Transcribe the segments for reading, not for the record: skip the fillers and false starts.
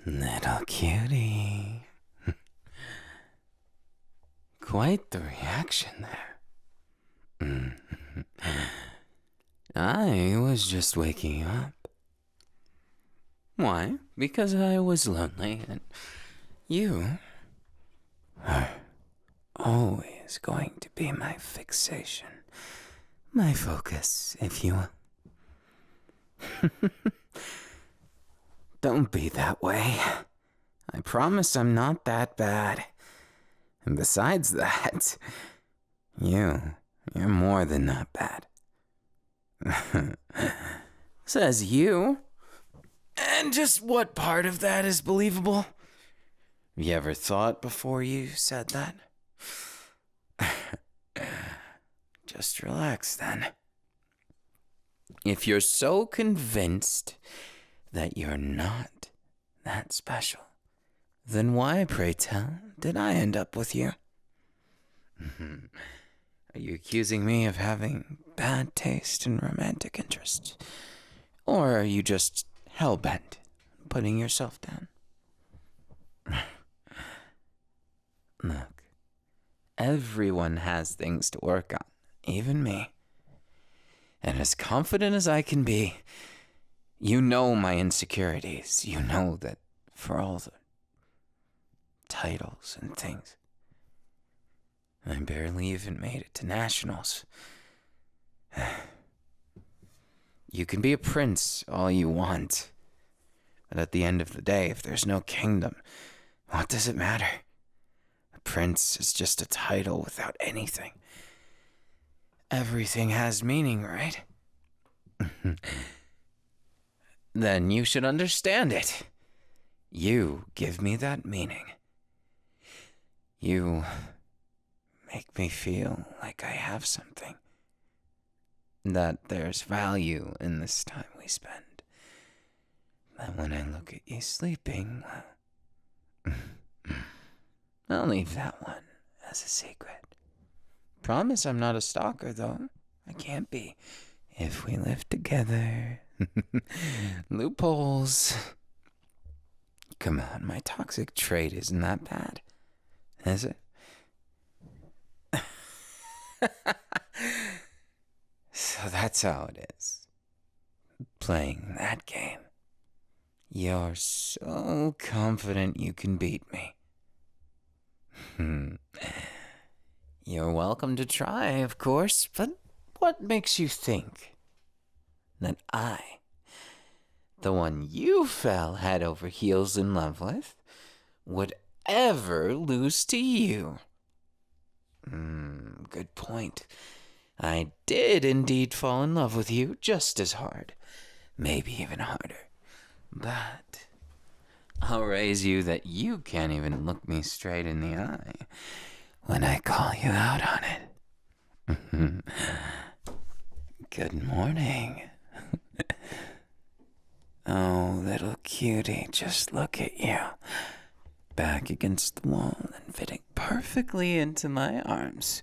Little cutie. Quite the reaction there. I was just waking up. Why? Because I was lonely, and you are always going to be my fixation. My focus, if you will. Don't be that way. I promise I'm not that bad. And besides that, you're more than not bad. Says you. And just what part of that is believable? Have you ever thought before you said that? Just relax then. If you're so convinced that you're not that special, then why, pray tell, did I end up with you? Are you accusing me of having bad taste in romantic interests? Or are you just hell-bent on putting yourself down? Look, everyone has things to work on, even me. And as confident as I can be, you know my insecurities. You know that for all the titles and things, I barely even made it to nationals. You can be a prince all you want, but at the end of the day, if there's no kingdom, what does it matter? A prince is just a title without anything. Everything has meaning, right? Then you should understand it. You give me that meaning. You make me feel like I have something. That there's value in this time we spend. That when I look at you sleeping, well, I'll leave that one as a secret. Promise I'm not a stalker, though. I can't be. If we live together. Loopholes. Come on, my toxic trait isn't that bad, is it? So that's how it is. Playing that game. You're so confident you can beat me. You're welcome to try, of course, but what makes you think that I, the one you fell head over heels in love with, would ever lose to you? Good point. I did indeed fall in love with you just as hard, maybe even harder. But I'll raise you that you can't even look me straight in the eye when I call you out on it. Good morning. Oh, little cutie, just look at you. Back against the wall and fitting perfectly into my arms.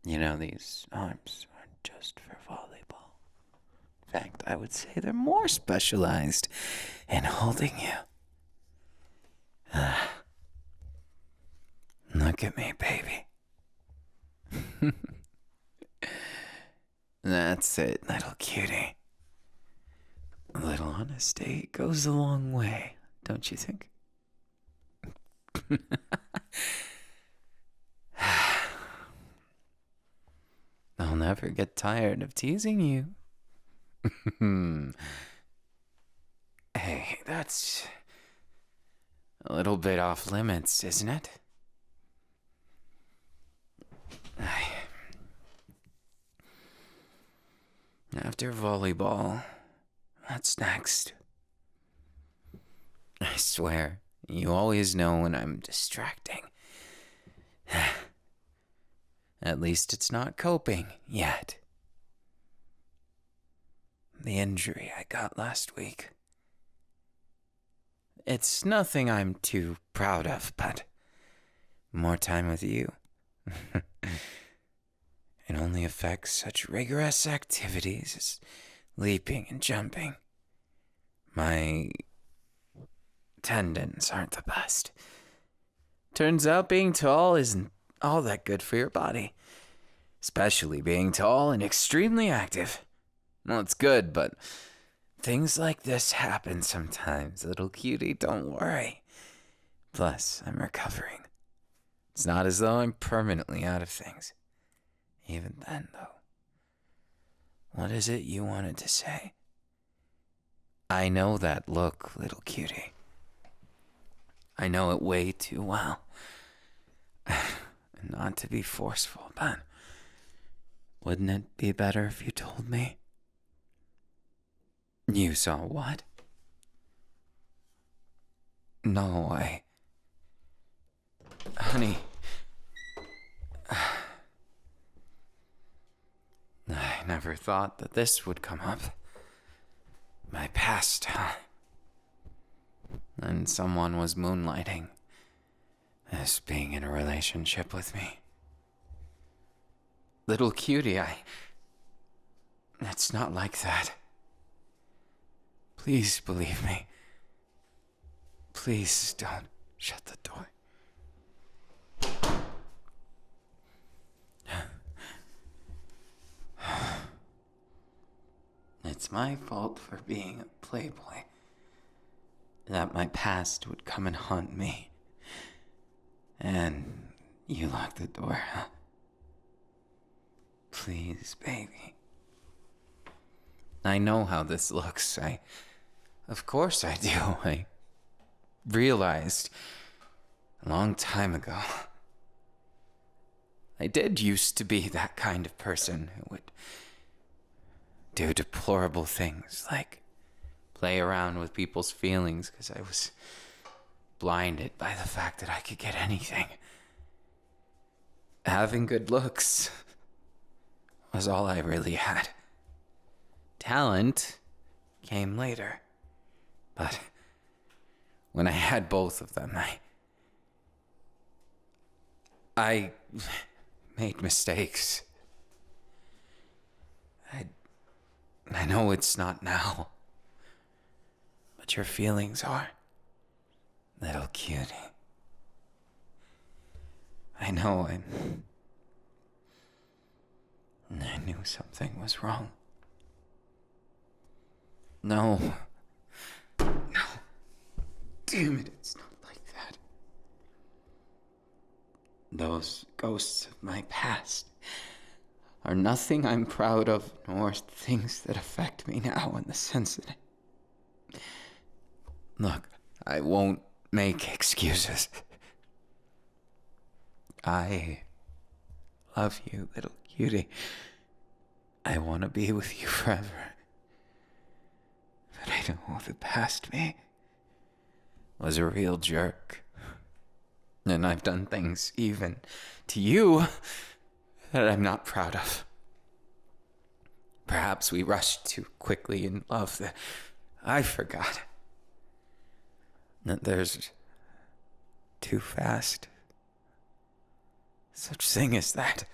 You know, these arms aren't just for volleyball. In fact, I would say they're more specialized in holding you. Look at me, baby. That's it, little cutie. A little honesty goes a long way, don't you think? I'll never get tired of teasing you. Hey, that's a little bit off limits, isn't it? After volleyball, what's next? I swear, you always know when I'm distracting. At least it's not coping yet. The injury I got last week. It's nothing I'm too proud of, but more time with you. It only affects such rigorous activities as leaping and jumping. My tendons aren't the best. Turns out being tall isn't all that good for your body. Especially being tall and extremely active. Well, it's good, but things like this happen sometimes, little cutie, don't worry. Plus, I'm recovering. It's not as though I'm permanently out of things. Even then, though. What is it you wanted to say? I know that look, little cutie. I know it way too well. And not to be forceful, but wouldn't it be better if you told me? You saw what? No, Honey. I never thought that this would come up. My past, huh? And someone was moonlighting as being in a relationship with me. Little cutie, It's not like that. Please believe me. Please don't shut the door. It's my fault for being a playboy. That my past would come and haunt me. And you locked the door, huh? Please, baby. I know how this looks. Of course I do. I realized a long time ago. I did used to be that kind of person who would do deplorable things like play around with people's feelings because I was blinded by the fact that I could get anything. Having good looks was all I really had. Talent came later. But when I had both of them, I made mistakes. I know it's not now, but your feelings are, little cutie. I know I knew something was wrong. No. Damn it, it's not like that. Those ghosts of my past are nothing I'm proud of, nor things that affect me now in the sense that Look, I won't make excuses. I love you, little cutie. I want to be with you forever. But I know the past me was a real jerk. And I've done things even to you that I'm not proud of. Perhaps we rushed too quickly in love that I forgot that there's too fast. Such thing as that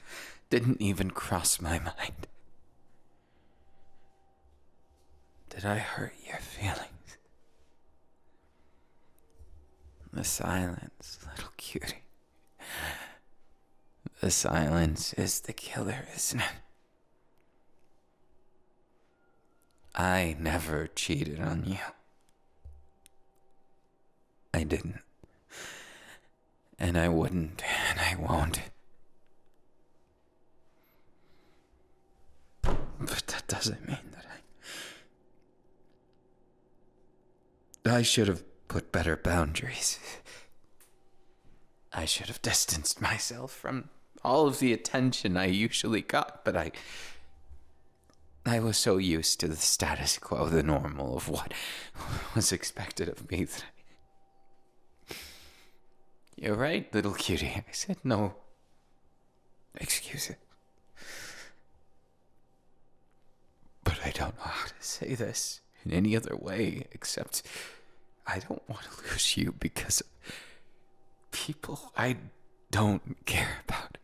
didn't even cross my mind. Did I hurt your feelings? The silence, little cutie. The silence is the killer, isn't it? I never cheated on you. I didn't. And I wouldn't, and I won't. But that doesn't mean that I should have put better boundaries. I should have distanced myself from all of the attention I usually got, but I was so used to the status quo, the normal of what was expected of me that You're right, little cutie. I said no. Excuse it. But I don't know how to say this in any other way except I don't want to lose you because of people I don't care about.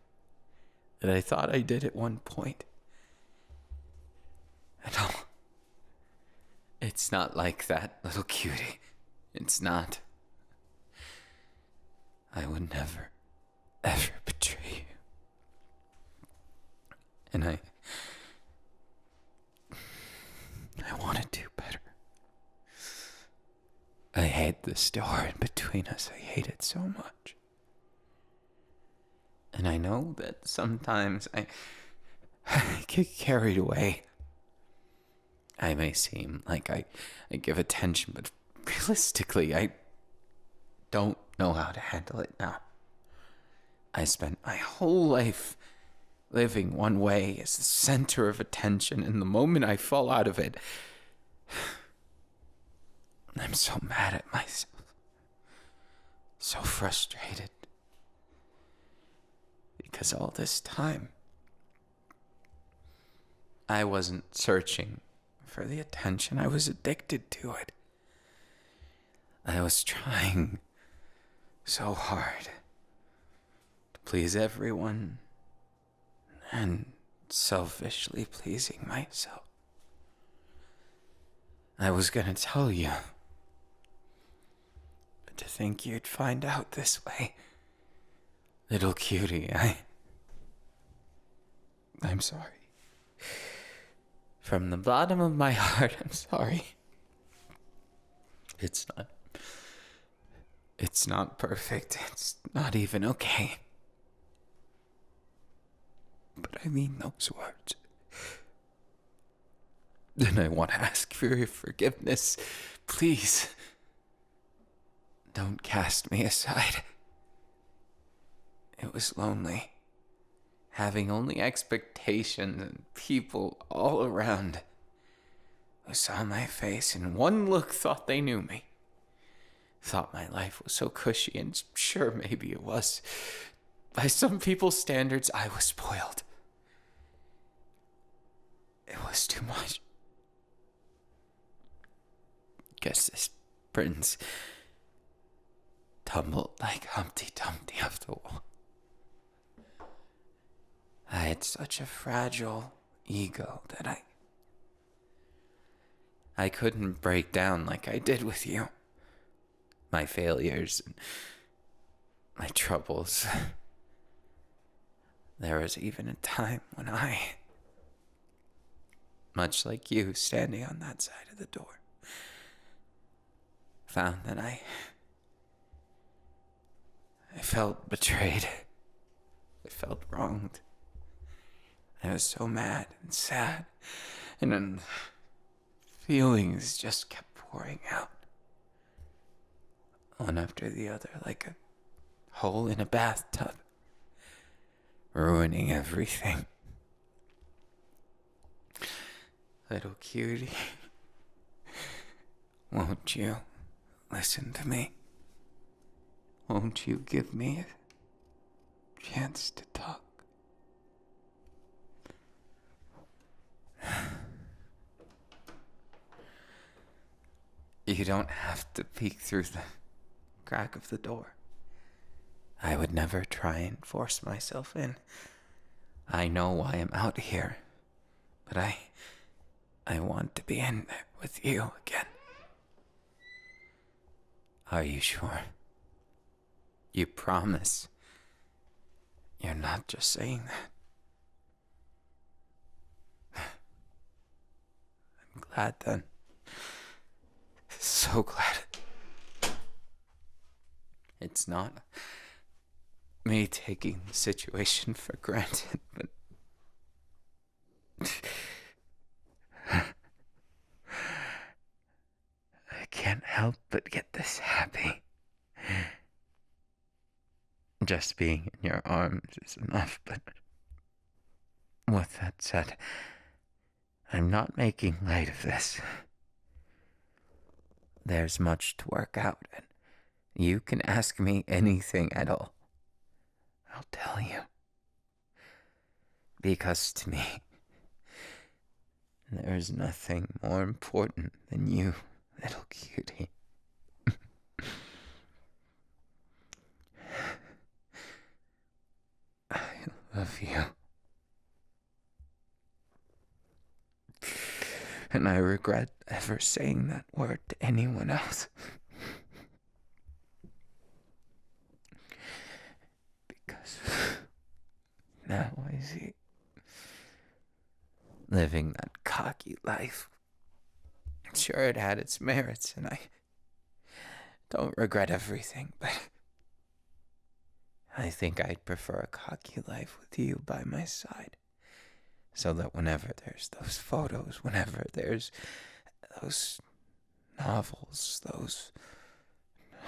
That I thought I did at one point. No. It's not like that, little cutie. It's not. I would never, ever betray you. And I want to do better. I hate this door in between us. I hate it so much. And I know that sometimes I get carried away. I may seem like I give attention, but realistically, I don't know how to handle it now. I spent my whole life living one way as the center of attention, and the moment I fall out of it, I'm so mad at myself. So frustrated. Because all this time, I wasn't searching for the attention. I was addicted to it. I was trying so hard to please everyone and selfishly pleasing myself. I was gonna tell you, but to think you'd find out this way, little cutie, I'm sorry. From the bottom of my heart, I'm sorry. It's not perfect. It's not even okay. But I mean those words. And I want to ask for your forgiveness. Please, don't cast me aside. It was lonely. Having only expectations and people all around who saw my face and one look thought they knew me. Thought my life was so cushy, and sure, maybe it was. By some people's standards, I was spoiled. It was too much. Guess this prince tumbled like Humpty Dumpty off the wall. I had such a fragile ego that I couldn't break down like I did with you. My failures and my troubles. There was even a time when I, much like you standing on that side of the door, found that I felt betrayed. I felt wronged. I was so mad and sad, and then feelings just kept pouring out, one after the other, like a hole in a bathtub, ruining everything. Little cutie, won't you listen to me? Won't you give me a chance to talk? You don't have to peek through the crack of the door. I would never try and force myself in. I know why I'm out here, but I want to be in there with you again. Are you sure? You promise you're not just saying that? I'm glad then. So glad. It's not me taking the situation for granted, but I can't help but get this happy. Just being in your arms is enough, but with that said, I'm not making light of this. There's much to work out, and you can ask me anything at all. I'll tell you. Because to me, there's nothing more important than you, little cutie. I love you. And I regret ever saying that word to anyone else. Now I see. Living that cocky life. Sure, it had its merits, and I don't regret everything, but I think I'd prefer a cocky life with you by my side. So that whenever there's those photos, whenever there's those novels, those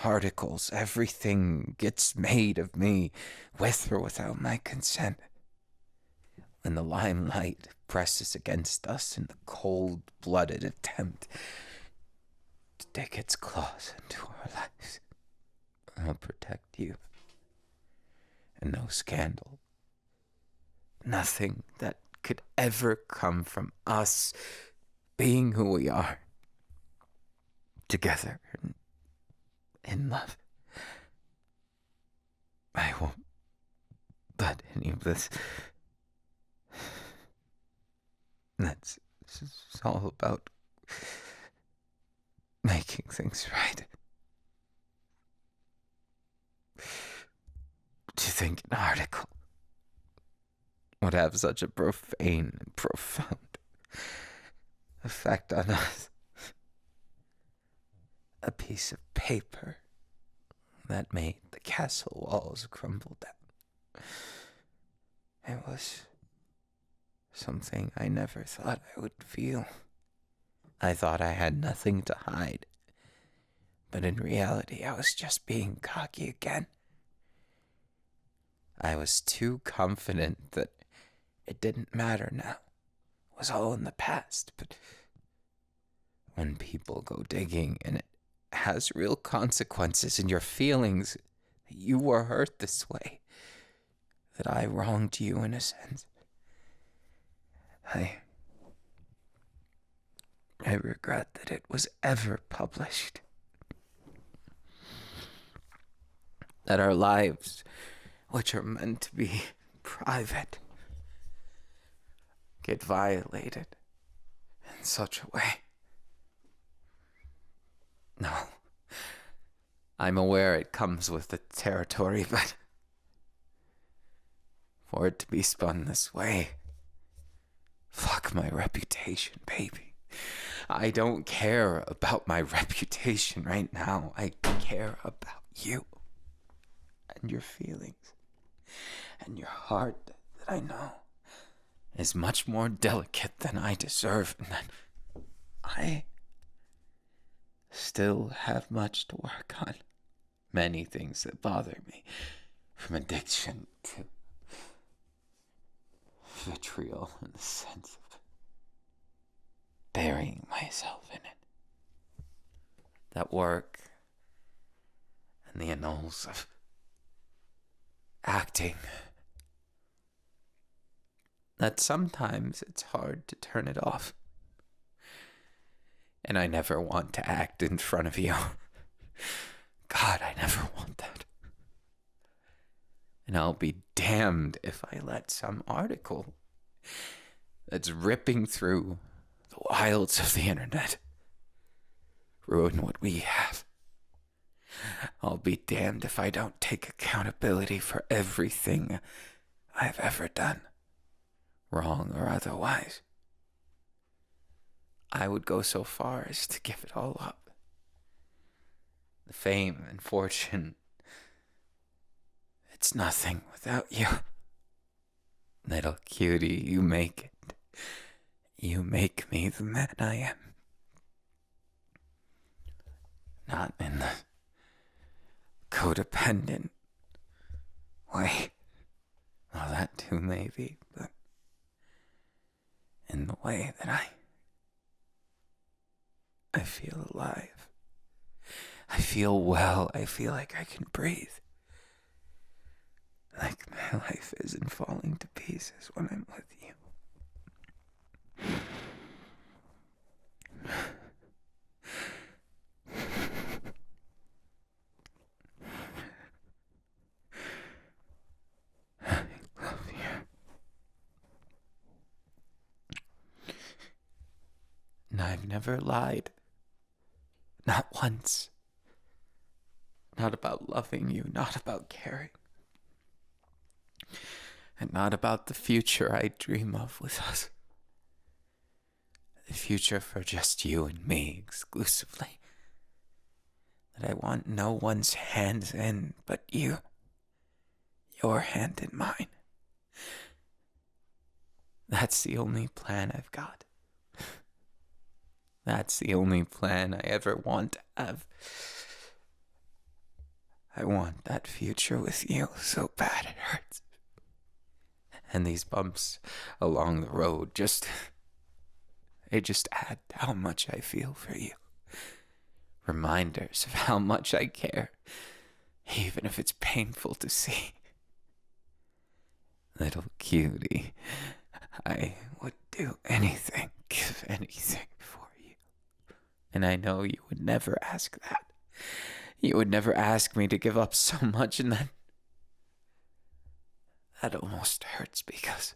articles, everything gets made of me, with or without my consent. When the limelight presses against us in the cold-blooded attempt to dig its claws into our lives, I'll protect you. And no scandal, nothing that could ever come from us being who we are, together in love. I won't let any of this. That's all about making things right. Do you think an article would have such a profane and profound effect on us? A piece of paper that made the castle walls crumble down. It was something I never thought I would feel. I thought I had nothing to hide. But in reality, I was just being cocky again. I was too confident that it didn't matter now. It was all in the past. But when people go digging and it has real consequences in your feelings, that you were hurt this way, that I wronged you in a sense, I regret that it was ever published. That our lives, which are meant to be private, get violated in such a way. No, I'm aware it comes with the territory, but for it to be spun this way, fuck my reputation, baby. I don't care about my reputation right now. I care about you and your feelings and your heart that I know is much more delicate than I deserve, and that I still have much to work on. Many things that bother me, from addiction to vitriol in the sense of burying myself in it. That work and the annals of acting, that sometimes it's hard to turn it off. And I never want to act in front of you. God, I never want that. And I'll be damned if I let some article that's ripping through the wilds of the internet ruin what we have. I'll be damned if I don't take accountability for everything I've ever done, wrong or otherwise. I would go so far as to give it all up. The fame and fortune, it's nothing without you. Little cutie, you make it. You make me the man I am. Not in the codependent way. Well, that too maybe, but in the way that I feel alive. I feel well. I feel like I can breathe. Like my life isn't falling to pieces when I'm with you. I love you. And I've never lied. Not once. Not about loving you, not about caring. and not about the future I dream of with us. The future for just you and me exclusively. That I want no one's hands in but you. Your hand in mine. That's the only plan I've got. That's the only plan I ever want to have. I want that future with you so bad it hurts. And these bumps along the road they just add to how much I feel for you. Reminders of how much I care, even if it's painful to see. Little cutie, I would do anything, give anything for you. And I know you would never ask that. You would never ask me to give up so much, and that almost hurts because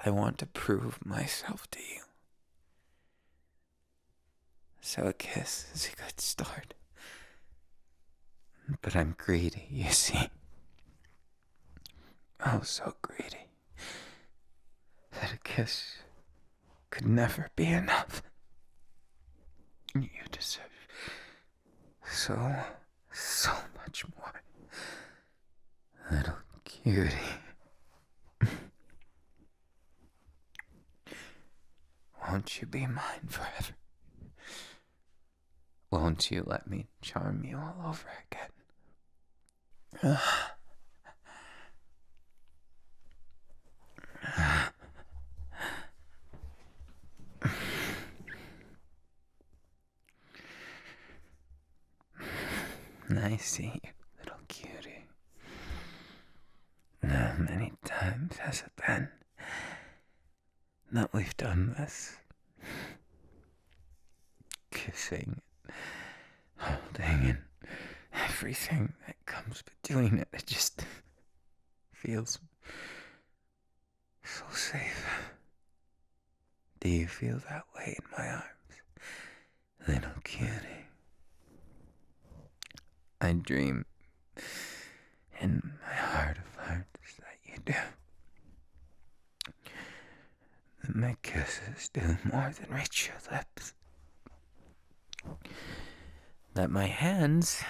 I want to prove myself to you. So a kiss is a good start. But I'm greedy, you see. Oh, so greedy. That a kiss could never be enough. You deserve so much more. Little cutie. Won't you be mine forever? Won't you let me charm you all over again? I see you, little cutie. How many times has it been that we've done this? Kissing, holding, and everything that comes between it. It just feels so safe. Do you feel that way in my arms, little cutie? I dream in my heart of hearts that you do. That my kisses do more than reach your lips. That my hands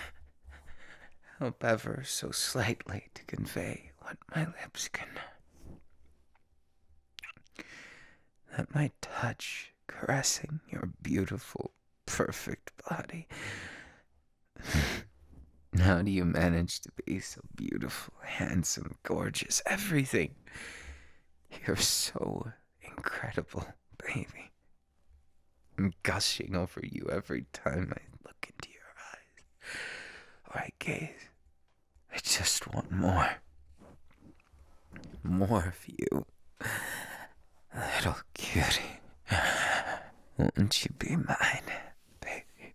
help ever so slightly to convey what my lips can. That my touch caressing your beautiful, perfect body. How do you manage to be so beautiful, handsome, gorgeous, everything? You're so incredible, baby. I'm gushing over you every time I look into your eyes or I gaze. I just want more. More of you. Little cutie. Won't you be mine, baby?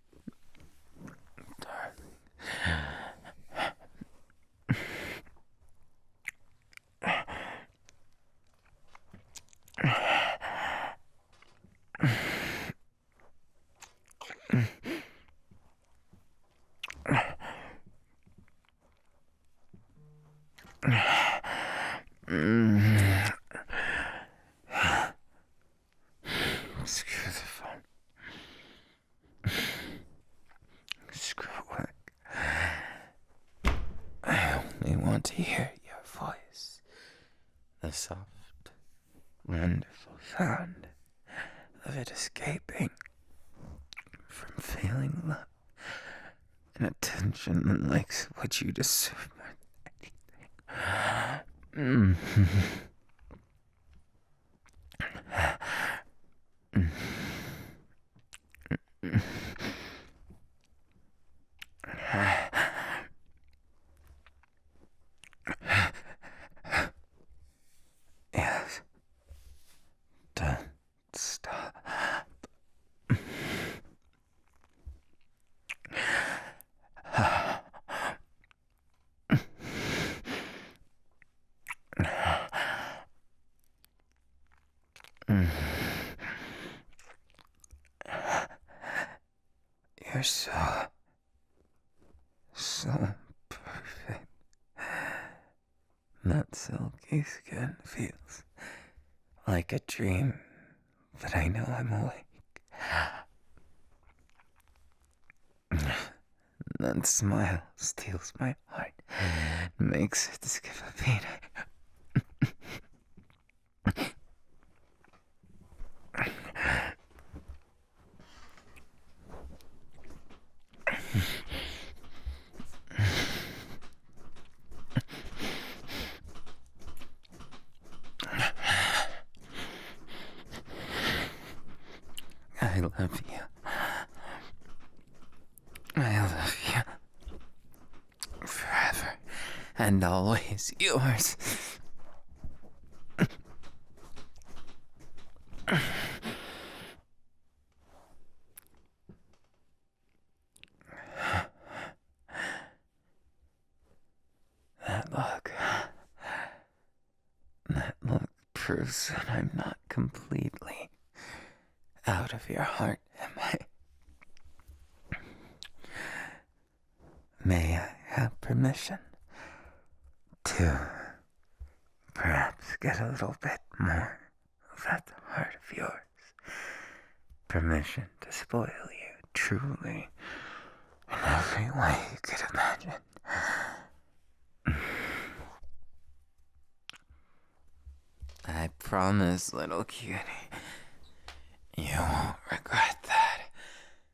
Darling. Screw the phone. Screw work. I only want to hear your voice. The soft, wonderful sound of it escaping from feeling love and attention like what you deserve more than anything. Yes. Don't stop. You're so perfect. That silky skin feels like a dream, but I know I'm awake. That smile steals my heart, makes it skip a beat. I love you. I love you. Forever and always yours. That look. That look proves that I'm not completely out of your heart, am I? May I have permission to perhaps get a little bit more of that heart of yours? Permission to spoil you truly in every way you could imagine. I promise, little cutie, you won't regret